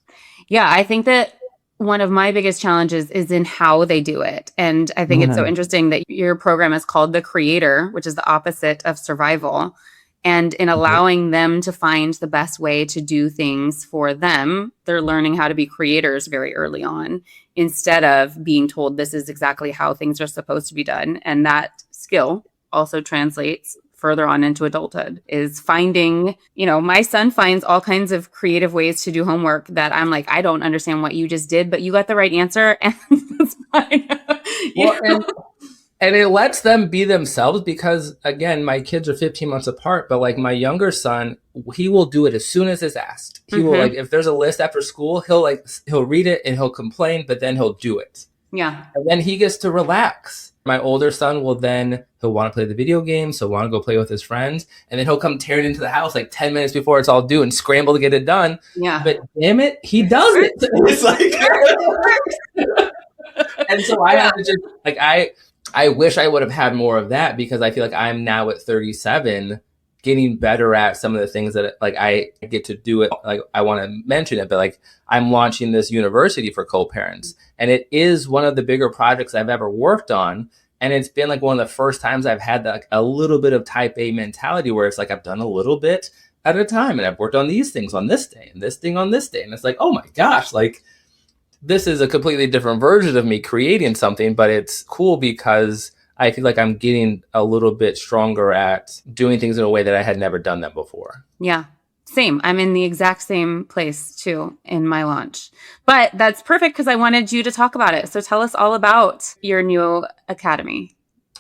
Yeah, I think that one of my biggest challenges is in how they do it. And I think it's so interesting that your program is called The Creator, which is the opposite of survival. And in allowing them to find the best way to do things for them, they're learning how to be creators very early on, instead of being told this is exactly how things are supposed to be done. And that skill also translates further on into adulthood, is finding, my son finds all kinds of creative ways to do homework that I'm like, I don't understand what you just did, but you got the right answer, and that's fine. And it lets them be themselves, because again, my kids are 15 months apart, but like my younger son, he will do it as soon as it's asked. He will, like, if there's a list after school, he'll read it and he'll complain, but then he'll do it. Yeah. And then he gets to relax. My older son he'll want to play the video games. He'll want to go play with his friends. And then he'll come tearing into the house like 10 minutes before it's all due and scramble to get it done. Yeah. But damn it, he does it. It's like, and so I have to just, like, I wish I would have had more of that, because I feel like I'm now at 37 getting better at some of the things that, like, I get to do it. Like, I want to mention it, but like, I'm launching this university for co-parents, and it is one of the bigger projects I've ever worked on. And it's been like one of the first times I've had like a little bit of type A mentality, where it's like, I've done a little bit at a time, and I've worked on these things on this day and this thing on this day. And it's like, oh my gosh, like, this is a completely different version of me creating something, but it's cool because I feel like I'm getting a little bit stronger at doing things in a way that I had never done them before. Yeah, same. I'm in the exact same place too in my launch. But that's perfect, because I wanted you to talk about it. So tell us all about your new academy.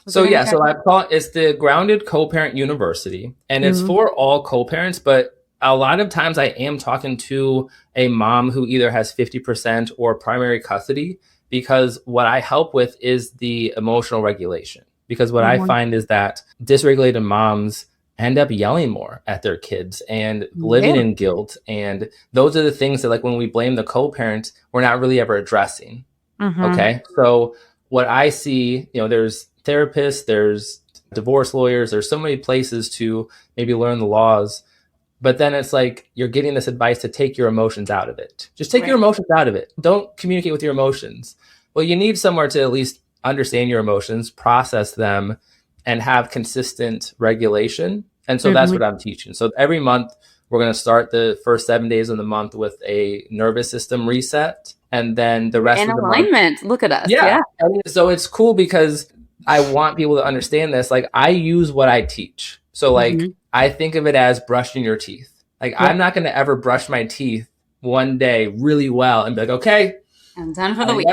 So I call it's the Grounded Co-Parent University, and it's for all co-parents, but a lot of times I am talking to a mom who either has 50% or primary custody, because what I help with is the emotional regulation. Because what I find is that dysregulated moms end up yelling more at their kids and living in guilt. And those are the things that, like, when we blame the co-parent, we're not really ever addressing. Okay. So what I see, there's therapists, there's divorce lawyers, there's so many places to maybe learn the laws. But then it's like, you're getting this advice to take your emotions out of it. Just take your emotions out of it. Don't communicate with your emotions. Well, you need somewhere to at least understand your emotions, process them, and have consistent regulation. And so that's what I'm teaching. So every month, we're going to start the first 7 days of the month with a nervous system reset. And then the rest of the alignment. Look at us. Yeah. And so it's cool because I want people to understand this. Like, I use what I teach. So like, I think of it as brushing your teeth. Like, I'm not going to ever brush my teeth one day really well and be like, okay, I'm done for the week.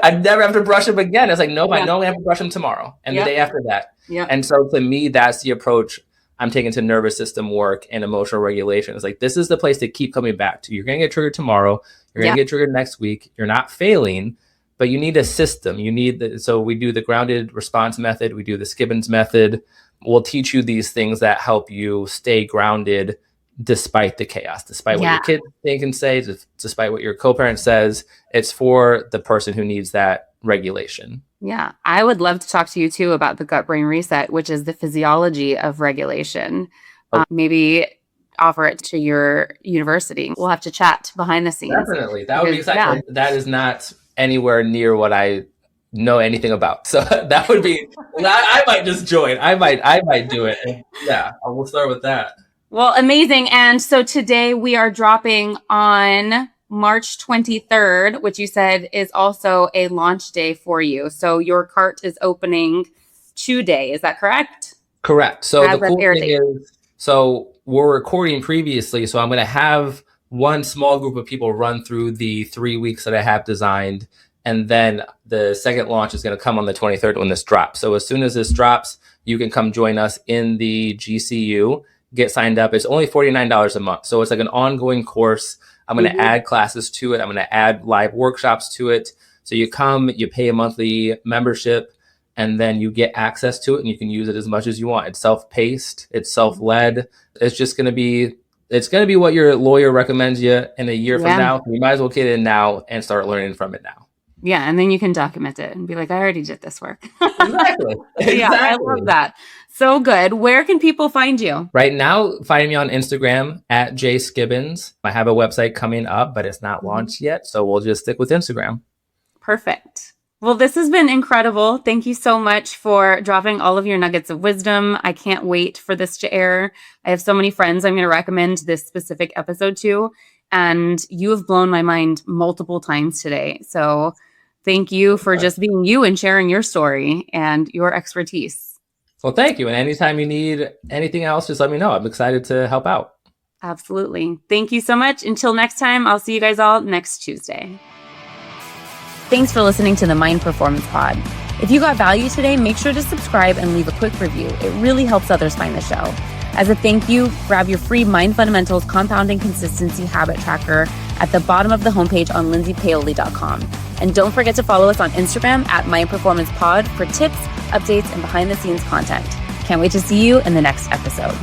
I never have to brush them again. It's like, nope, I know I have to brush them tomorrow and the day after that. And so to me, that's the approach I'm taking to nervous system work and emotional regulation. It's like, this is the place to keep coming back to. You're going to get triggered tomorrow. You're going to get triggered next week. You're not failing, but you need a system. So we do the grounded response method. We do the Skibbins method. We'll teach you these things that help you stay grounded despite the chaos, despite what your kids think and say, despite what your co-parent says. It's for the person who needs that regulation. Yeah. I would love to talk to you too about the gut brain reset, which is the physiology of regulation. Maybe offer it to your university. We'll have to chat behind the scenes. Definitely. That would be exciting. That is not anywhere near what I know anything about. So that would be, I might just join. I might do it. And we'll start with that. Well, amazing. And so today we are dropping on March 23rd, which you said is also a launch day for you. So your cart is opening today. Is that correct? Correct. So the cool thing is, so we're recording previously. So I'm going to have one small group of people run through the 3 weeks that I have designed. And then the second launch is going to come on the 23rd when this drops. So as soon as this drops, you can come join us in the GCU, get signed up. It's only $49 a month. So it's like an ongoing course. I'm going to add classes to it. I'm going to add live workshops to it. So you come, you pay a monthly membership, and then you get access to it and you can use it as much as you want. It's self-paced. It's self-led. It's just going to be, what your lawyer recommends you in a year from now. You might as well get in now and start learning from it now. Yeah. And then you can document it and be like, I already did this work. Exactly. Yeah, I love that. So good. Where can people find you? Right now, find me on Instagram at Jay Skibbins. I have a website coming up, but it's not launched yet. So we'll just stick with Instagram. Perfect. Well, this has been incredible. Thank you so much for dropping all of your nuggets of wisdom. I can't wait for this to air. I have so many friends I'm going to recommend this specific episode to, and you have blown my mind multiple times today. So thank you for just being you and sharing your story and your expertise. Well, thank you. And anytime you need anything else, just let me know. I'm excited to help out. Absolutely. Thank you so much. Until next time, I'll see you guys all next Tuesday. Thanks for listening to the Mind Performance Pod. If you got value today, make sure to subscribe and leave a quick review. It really helps others find the show. As a thank you, grab your free Mind Fundamentals Compounding Consistency Habit Tracker at the bottom of the homepage on lindsaypaoli.com. And don't forget to follow us on Instagram at Mind Performance Pod for tips, updates, and behind-the-scenes content. Can't wait to see you in the next episode.